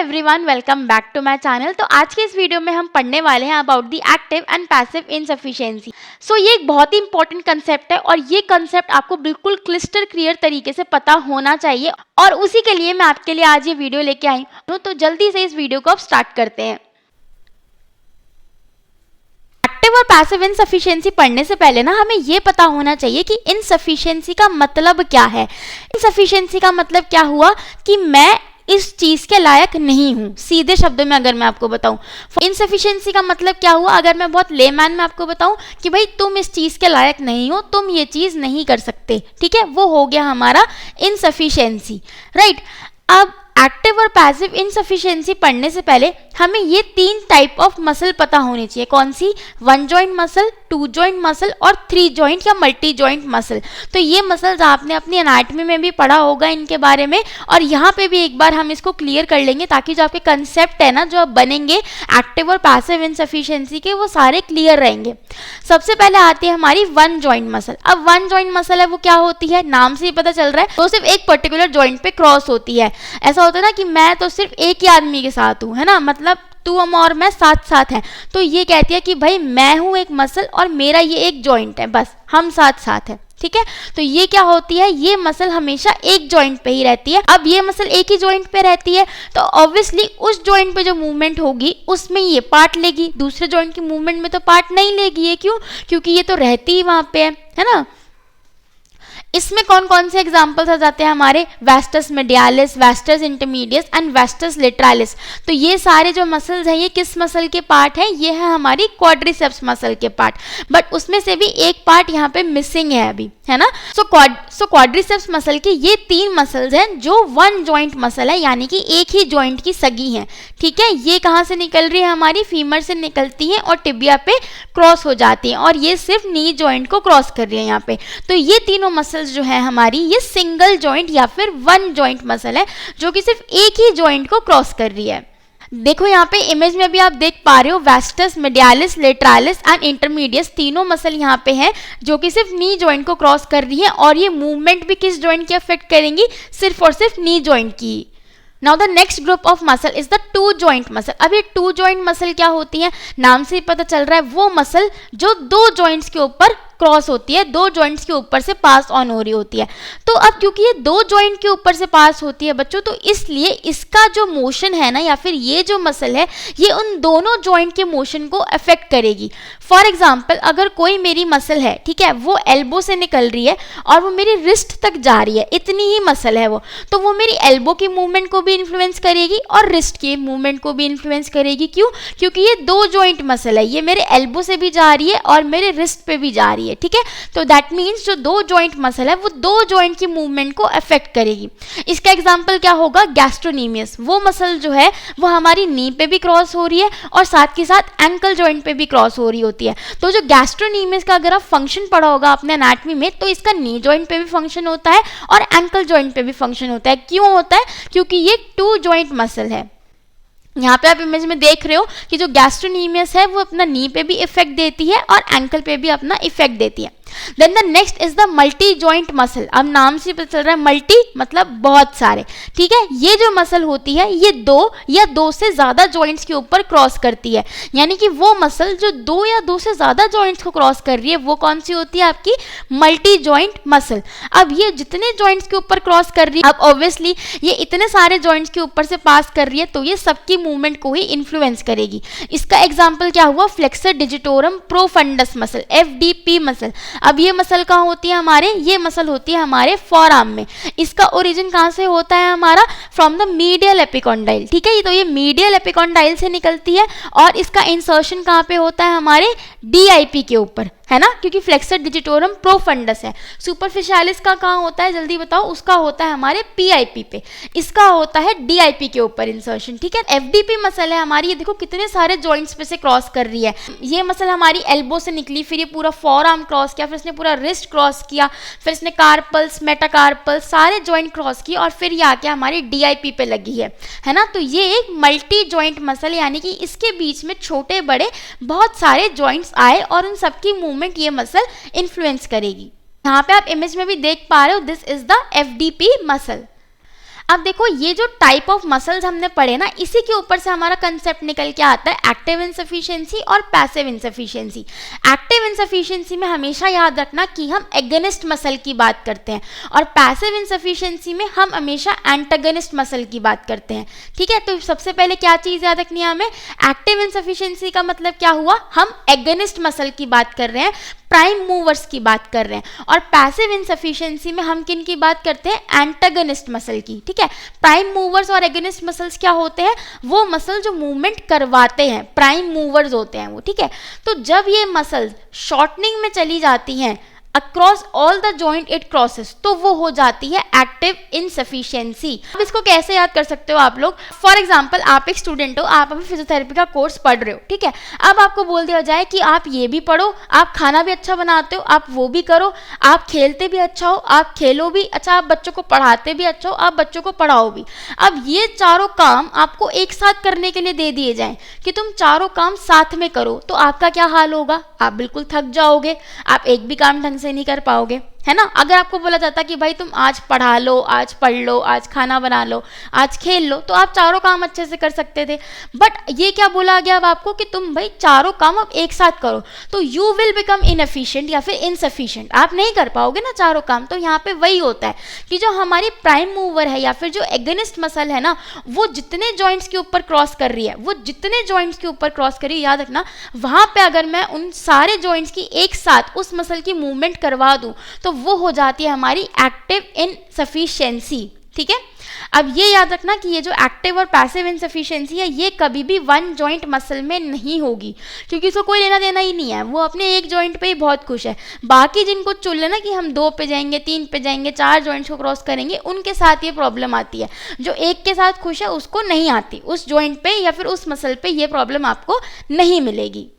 Everyone, welcome back to my channel. तो आज के इस वीडियो में हम पढ़ने वाले हैं about the active and passive insufficiency. ये एक बहुत ही इंपॉर्टेंट कंसेप्ट है और ये कंसेप्ट आपको बिल्कुल क्लिस्टर क्लियर तरीके से पता होना चाहिए और उसी के लिए मैं आपके लिए आज ये वीडियो लेके आई हूँ। तो जल्दी से इस वीडियो को अब स्टार्ट करते हैं। एक्टिव और पैसिव इनसफिशिएंसी पढ़ने से पहले ना हमें ये पता होना चाहिए कि इनसफिशिएंसी का मतलब क्या है। इनसफिशिएंसी का मतलब क्या हुआ कि मैं इस चीज के लायक नहीं हूं। सीधे शब्दों में अगर मैं आपको बताऊं, इनसफिशिएंसी का मतलब क्या हुआ, अगर मैं बहुत लेमैन में आपको बताऊं कि भाई तुम इस चीज के लायक नहीं हो, तुम ये चीज नहीं कर सकते, ठीक है, वो हो गया हमारा इनसफिशिएंसी, राइट। अब एक्टिव और पैसिव इनसफिशिएंसी पढ़ने से पहले हमें ये तीन टाइप ऑफ मसल पता होनी चाहिए। कौन सी? One joint muscle, two joint muscle और थ्री जॉइंट या मल्टी जॉइंट मसल। तो ये मसल्स आपने अपनी एनाटॉमी में भी पढ़ा होगा इनके बारे में, और यहाँ पे भी एक बार हम इसको क्लियर कर लेंगे ताकि जो आपके कंसेप्ट है ना, जो अब बनेंगे एक्टिव और पैसिव इनसफिशिएंसी के, वो सारे क्लियर रहेंगे। सबसे पहले आती है हमारी वन जॉइंट मसल। अब वन जॉइंट मसल है वो क्या होती है, नाम से ही पता चल रहा है, तो सिर्फ एक पर्टिकुलर जॉइंट पे क्रॉस होती है। ऐसा होता है ना कि मैं तो सिर्फ एक ही आदमी के साथ हूँ, है ना, मतलब तू हम और मैं साथ साथ हैं, तो ये कहती है कि भाई मैं हूं एक मसल और मेरा ये एक जॉइंट है, बस हम साथ साथ हैं, ठीक है। तो ये क्या होती है, ये मसल हमेशा एक जॉइंट पे ही रहती है। अब ये मसल एक ही जॉइंट पे रहती है तो ऑब्वियसली उस जॉइंट पे जो मूवमेंट होगी उसमें ये पार्ट लेगी, दूसरे जॉइंट की मूवमेंट में तो पार्ट नहीं लेगी। ये क्यों? क्योंकि ये तो रहती ही वहां पे है ना। इसमें कौन कौन से एग्जाम्पल्स आ जाते हैं हमारे? Vastus medialis, vastus intermedius and vastus lateralis. तो ये सारे जो मसल्स हैं ये किस मसल के पार्ट हैं? ये है हमारी क्वाड्रिसेप्स मसल के पार्ट, बट उसमें से भी एक पार्ट यहाँ पे मिसिंग है अभी, है ना। सो क्वाड्रिसेप्स मसल की ये तीन मसल्स हैं जो वन जॉइंट मसल है, यानी कि एक ही जॉइंट की सगी हैं, ठीक है। ये कहाँ से निकल रही है? हमारी फीमर से निकलती है और टिबिया पे क्रॉस हो जाती है, और ये सिर्फ नी जॉइंट को क्रॉस कर रही है यहाँ पे। तो ये तीनों मसल्स जो है हमारी, ये सिंगल जॉइंट या फिर वन जॉइंट मसल है जो कि सिर्फ एक ही जॉइंट को क्रॉस कर रही है। देखो यहाँ पे इमेज में भी आप देख पा रहे हो, वेस्टस मीडियालिस, लेटरालिस एंड इंटरमीडियस, तीनों मसल यहाँ पे हैं जो कि सिर्फ नी जॉइंट को क्रॉस कर रही है, और ये मूवमेंट भी किस जॉइंट की अफेक्ट करेंगी? सिर्फ और सिर्फ नी जॉइंट की। Now the next group of muscle is the two joint muscle. अब ये टू जॉइंट मसल क्या होती है? नाम से ही पता चल रहा है, वो मसल जो दो जॉइंट्स के ऊपर क्रॉस होती है, दो जॉइंट्स के ऊपर से पास ऑन हो रही होती है। तो अब क्योंकि ये दो जॉइंट के ऊपर से पास होती है बच्चों, तो इसलिए इसका जो मोशन है ना, या फिर ये जो मसल है, ये उन दोनों जॉइंट के मोशन को अफेक्ट करेगी। फॉर एग्जाम्पल, अगर कोई मेरी मसल है, ठीक है, वो एल्बो से निकल रही है और वो मेरी रिस्ट तक जा रही है, इतनी ही मसल है वो, तो वो मेरी एल्बो की मूवमेंट को भी इन्फ्लुएंस करेगी और रिस्ट की मूवमेंट को भी इन्फ्लुएंस करेगी। क्यों? क्योंकि ये दो जॉइंट मसल है, ये मेरे एल्बो से भी जा रही है और मेरे रिस्ट पे भी जा रही है, ठीक है। तो दैट मीन्स जो दो जॉइंट मसल है वो दो जॉइंट की मूवमेंट को अफेक्ट करेगी। इसका एग्जांपल क्या होगा? गैस्ट्रोनीमियस। वो मसल जो है वो हमारी नी पे भी क्रॉस हो रही है और साथ के साथ एंकल जॉइंट पे भी क्रॉस हो रही होती है। तो जो गैस्ट्रोनीमियस का अगर आप फंक्शन पढ़ा होगा अपने एनाटॉमी में, तो इसका नी जॉइंट पे भी फंक्शन होता है और एंकल जॉइंट पे भी फंक्शन होता है। क्यों होता है? क्योंकि ये टू जॉइंट मसल है। यहाँ पे आप इमेज में देख रहे हो कि जो गैस्ट्रोनीमियस है वो अपना नी पे भी इफेक्ट देती है और एंकल पे भी अपना इफेक्ट देती है। Then the next is the multi joint muscle. अब नाम से पता चल रहा है मल्टी मतलब बहुत सारे, ठीक है। ये जो मसल होती है ये दो या दो से ज्यादा जॉइंट्स के ऊपर क्रॉस करती है, यानी कि वो मसल जो दो या दो से ज्यादा जॉइंट्स को क्रॉस कर रही है वो कौन सी होती है? आपकी मल्टी जॉइंट मसल। अब ये जितने जॉइंट्स के ऊपर क्रॉस कर रही है, अब ऑब्वियसली ये इतने सारे जॉइंट्स के ऊपर से पास कर रही है, तो ये सबकी मूवमेंट को ही इन्फ्लुएंस करेगी। इसका एग्जाम्पल क्या हुआ? Flexor digitorum profundis muscle, FDP muscle. अब ये मसल कहाँ होती है हमारे? ये मसल होती है हमारे फॉरआर्म में। इसका ओरिजिन कहाँ से होता है हमारा? फ्रॉम द मीडियल एपिकॉन्डाइल, ठीक है। तो ये मीडियल एपिकॉन्डाइल से निकलती है और इसका इंसर्शन कहाँ पे होता है? हमारे DIP के ऊपर, है ना, क्योंकि फ्लेक्सर डिजिटोरम प्रोफंडस है। सुपरफिशियालिस का कहाँ होता है? जल्दी बताओ। उसका होता है हमारे PIP पे, इसका होता है DIP के ऊपर इंसर्शन, ठीक है। FDP मसल है हमारी, ये देखो कितने सारे जॉइंट्स पे से क्रॉस कर रही है। ये मसल हमारी एल्बो से निकली, फिर ये पूरा फॉरआर्म क्रॉस किया, फिर इसने पूरा रिस्ट क्रॉस किया, फिर इसने कार्पल्स, मेटाकार्पल्स सारे जॉइंट क्रॉस किए और फिर ये आके हमारी DIP पे लगी है ना। तो ये एक मल्टी जॉइंट मसल, यानी कि इसके बीच में छोटे बड़े बहुत सारे जॉइंट्स आए और उन सबकी मूवमेंट ये मसल इन्फ्लुएंस करेगी। यहाँ पे आप इमेज में भी देख पा रहे हो, this is the FDP muscle. अब देखो ये जो टाइप ऑफ मसल्स हमने पढ़े ना, इसी के ऊपर से हमारा कंसेप्ट निकल के आता है एक्टिव इनसफिशिएंसी और पैसिव इनसफिशिएंसी। एक्टिव इनसफिशिएंसी में हमेशा याद रखना कि हम एगनिस्ट मसल की बात करते हैं, और पैसिव इनसफिशिएंसी में हम हमेशा एंटागनिस्ट मसल की बात करते हैं। ठीक है, तो सबसे पहले क्या चीज़ याद रखनी है हमें, एक्टिव इनसफिशिएंसी का मतलब क्या हुआ, हम एगनिस्ट मसल की बात कर रहे हैं, प्राइम मूवर्स की बात कर रहे हैं। और पैसिव इनसफिशिएंसी में हम किन की बात करते हैं, एंटागनिस्ट मसल की। ठीक है, प्राइम मूवर्स और एगनिस्ट मसल्स क्या होते हैं, वो मसल जो मूवमेंट करवाते हैं, प्राइम मूवर्स होते हैं वो। ठीक है, तो जब ये मसल्स शॉर्टनिंग में चली जाती हैं across all the joint it crosses, तो वो हो जाती है एक्टिव इनसफिशिएंसी। अब इसको कैसे याद कर सकते हो आप लोग, फॉर एग्जांपल आप एक स्टूडेंट हो, आप अभी फिजियोथेरेपी का कोर्स पढ़ रहे हो। ठीक है, अब आपको बोल दिया जाए कि आप ये भी पढ़ो, आप खाना भी अच्छा बनाते हो, आप वो भी करो, आप खेलते भी अच्छा हो, आप खेलो भी अच्छा, आप बच्चों को पढ़ाते भी अच्छा हो, आप बच्चों को पढ़ाओ भी। अब ये चारों काम आपको एक साथ करने के लिए दे दिए जाएं कि तुम चारों काम साथ में करो, तो आपका क्या हाल होगा, आप बिल्कुल थक जाओगे, आप एक भी काम ढंग से नहीं कर पाओगे, है ना। अगर आपको बोला जाता कि भाई तुम आज पढ़ा लो, आज पढ़ लो, आज खाना बना लो, आज खेल लो, तो आप चारों काम अच्छे से कर सकते थे। बट ये क्या बोला गया अब आपको कि तुम भाई चारों काम अब एक साथ करो, तो यू विल बिकम इनएफिशिएंट या फिर इनसफिशिएंट, आप नहीं कर पाओगे ना चारों काम। तो यहाँ पे वही होता है कि जो हमारी प्राइम मूवर है या फिर जो एगनिस्ट मसल है ना, वो जितने जॉइंट्स के ऊपर क्रॉस कर रही है, वो जितने जॉइंट्स के ऊपर क्रॉस कर रही है, याद रखना वहां पे अगर मैं उन सारे जॉइंट्स की एक साथ उस मसल की मूवमेंट करवा दूं, तो वो हो जाती है हमारी एक्टिव इनसफिशिएंसी। ठीक है, अब ये याद रखना कि ये जो एक्टिव और पैसिव इनसफिशिएंसी है, ये कभी भी वन जॉइंट मसल में नहीं होगी, क्योंकि इसको कोई लेना देना ही नहीं है, वो अपने एक जॉइंट पे ही बहुत खुश है। बाकी जिनको चुन लेना कि हम 2 पे जाएंगे, 3 पे जाएंगे, 4 जॉइंट्स को क्रॉस करेंगे, उनके साथ ये प्रॉब्लम आती है। जो एक के साथ खुश है उसको नहीं आती, उस जॉइंट पे या फिर उस मसल पे ये प्रॉब्लम आपको नहीं मिलेगी।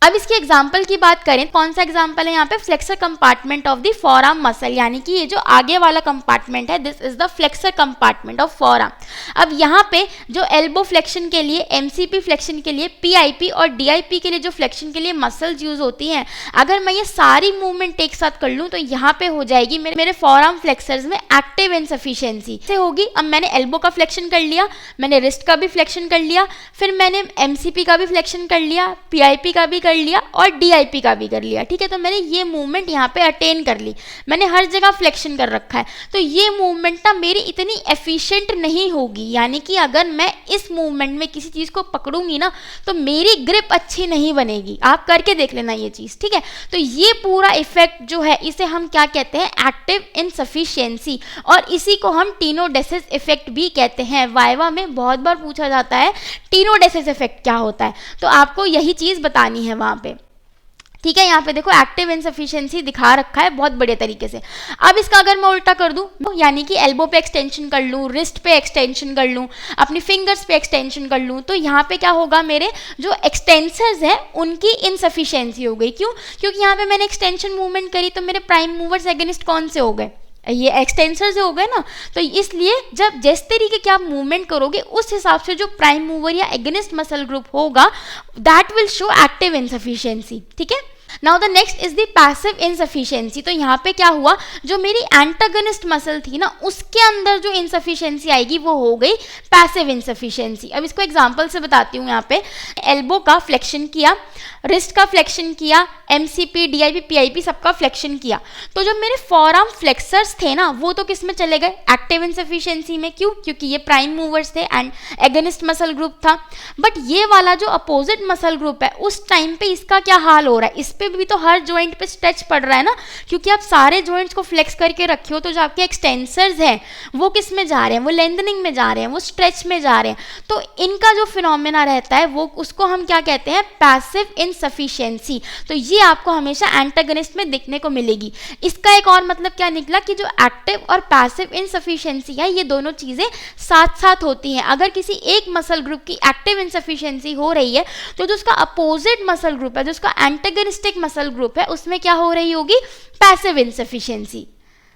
अब इसके एग्जाम्पल की बात करें, कौन सा एग्जाम्पल है यहाँ पे, flexor compartment of the forearm muscle, यानी कि ये जो आगे वाला कंपार्टमेंट है, this is the flexor compartment of forearm. अब यहाँ पे जो एल्बो फ्लेक्शन के लिए, एमसीपी फ्लेक्शन के लिए, पीआईपी और डीआईपी के लिए जो फ्लेक्शन के लिए मसल्स यूज होती हैं, अगर मैं ये सारी मूवमेंट एक साथ कर लूँ तो यहाँ पे हो जाएगी मेरे फोरआर्म फ्लेक्सर्स में एक्टिव इनसफिशिएंसी से होगी। अब मैंने एल्बो का फ्लेक्शन कर लिया, मैंने रिस्ट का भी फ्लेक्शन कर लिया, फिर मैंने एमसीपी का भी फ्लेक्शन कर लिया, पीआईपी का भी कर लिया और डीआईपी का भी कर लिया। ठीक है, तो मैंने ये मूवमेंट यहाँ पे अटेन कर ली, मैंने हर जगह फ्लेक्शन कर रखा है, तो ये मूवमेंट ना मेरी इतनी एफिशिएंट नहीं होगी, यानी कि अगर मैं इस मूवमेंट में किसी चीज़ को पकड़ूंगी ना, तो मेरी ग्रिप अच्छी नहीं बनेगी। आप करके देख लेना ये चीज़। ठीक है, तो ये पूरा इफेक्ट जो है, इसे हम क्या कहते हैं, एक्टिव इनसफिशिएंसी, और इसी को हम टीनोडेसिस इफेक्ट भी कहते हैं। वाइवा में बहुत बार पूछा जाता है टीनोडेसिस इफेक्ट क्या होता है, तो आपको यही चीज़ बतानी है वहाँ पे। ठीक है, यहाँ पे देखो एक्टिव इनसफिशिएंसी दिखा रखा है बहुत बढ़िया तरीके से। अब इसका अगर मैं उल्टा कर दूं, यानी कि एल्बो पे एक्सटेंशन कर लूँ, रिस्ट पे एक्सटेंशन कर लूँ, अपनी फिंगर्स पे एक्सटेंशन कर लूँ, तो यहाँ पे क्या होगा, मेरे जो एक्सटेंसर्स हैं उनकी इनसफिशिएंसी हो गई। क्यों? क्योंकि यहाँ पे मैंने एक्सटेंशन मूवमेंट करी, तो मेरे प्राइम मूवर्स एगेनिस्ट कौन से हो गए, ये एक्सटेंसर से हो गए ना। तो इसलिए जब जिस तरीके की आप मूवमेंट करोगे, उस हिसाब से जो प्राइम मूवर या एगेनिस्ट मसल ग्रुप होगा, that will show active insufficiency. ठीक है, now the next is the passive insufficiency. तो यहाँ पे क्या हुआ, जो मेरी एंटागनिस्ट मसल थी ना, उसके अंदर जो इनसफिशिएंसी आएगी वो हो गई पैसिव इनसफिशिएंसी। अब इसको एग्जांपल से बताती हूँ। यहाँ पे एल्बो का फ्लेक्शन किया, रिस्ट का फ्लेक्शन किया, एमसीपी, डीआईपी, पीआईपी सबका फ्लेक्शन किया, तो जो मेरे फोरआर्म फ्लेक्सर्स थे ना, वो तो किस में चले गए, एक्टिव इनसफिशिएंसी में। क्यों? क्योंकि ये प्राइम मूवर्स थे एंड एगनिस्ट मसल ग्रुप था। बट ये वाला जो अपोजिट मसल ग्रुप है, उस टाइम पे इसका क्या हाल हो रहा है, इस पे भी तो हर जॉइंट पे स्ट्रेच पड़ रहा है ना, क्योंकि आप सारे जॉइंट्स को फ्लेक्स करके रखे हो, तो जो आपके एक्सटेंसर्स हैं वो किस में जा रहे हैं, वो लेंथनिंग में जा रहे हैं, वो स्ट्रेच में जा रहे हैं। तो इनका जो फिनोमेना रहता है, वो उसको हम क्या कहते हैं, पैसिव इनसफिशिएंसी। तो ये आपको हमेशा एंटागनिस्ट में दिखने को मिलेगी। इसका एक और मतलब क्या निकला कि जो एक्टिव और पैसिव इनसफिशिएंसी है, ये दोनों चीजें साथ साथ होती हैं। अगर किसी एक मसल ग्रुप की एक्टिव इनसफिशिएंसी हो रही है, तो जो उसका अपोजिट मसल ग्रुप है, जो उसका एंटागनिस्टिक मसल ग्रुप है, उसमें क्या हो रही होगी, पैसिव इनसफिशिएंसी।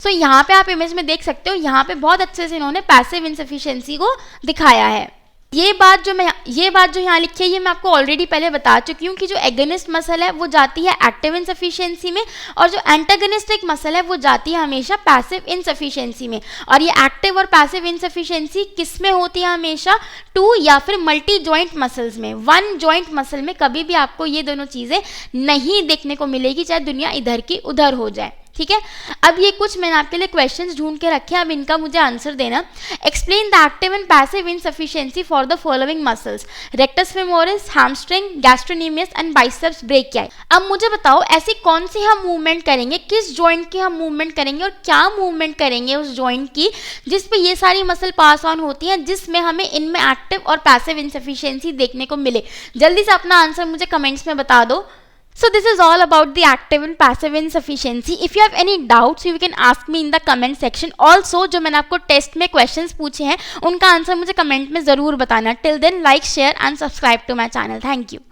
सो यहाँ पे आप इमेज में देख सकते हो, यहाँ पे बहुत अच्छे से इन्होंने पैसिव इनसफिशिएंसी को दिखाया है। ये बात जो यहाँ लिखी है ये मैं आपको ऑलरेडी पहले बता चुकी हूँ कि जो एगोनिस्ट मसल है वो जाती है एक्टिव इनसफिशिएंसी में, और जो एंटागोनिस्टिक मसल है वो जाती है हमेशा पैसिव इनसफिशिएंसी में। और ये एक्टिव और पैसिव इनसफिशिएंसी किस में होती है? हमेशा टू या फिर मल्टी जॉइंट मसल्स में। वन जॉइंट मसल में कभी भी आपको ये दोनों चीज़ें नहीं देखने को मिलेगी, चाहे दुनिया इधर की उधर हो जाए। ठीक है, अब ये कुछ मैंने आपके लिए क्वेश्चंस ढूंढ के रखे हैं, अब इनका मुझे आंसर देना। Explain the active and passive insufficiency for the following muscles: rectus femoris, hamstring, गैस्ट्रोनेमियस and biceps brachii. अब मुझे बताओ ऐसी कौन सी हम मूवमेंट करेंगे, किस जॉइंट की हम मूवमेंट करेंगे और क्या मूवमेंट करेंगे उस जॉइंट की जिस पे ये सारी मसल पास ऑन होती हैं, जिसमें हमें इनमें एक्टिव और पैसिव इनसफिशिएंसी देखने को मिले। जल्दी से अपना आंसर मुझे कमेंट्स में बता दो। So this is all about the active and passive insufficiency. If you have any doubts, you can ask me in the comment section. Also, जो मैंने आपको टेस्ट में क्वेश्चंस पूछे हैं उनका आंसर मुझे कमेंट में ज़रूर बताना. Till then, like, share and subscribe to my channel. Thank you.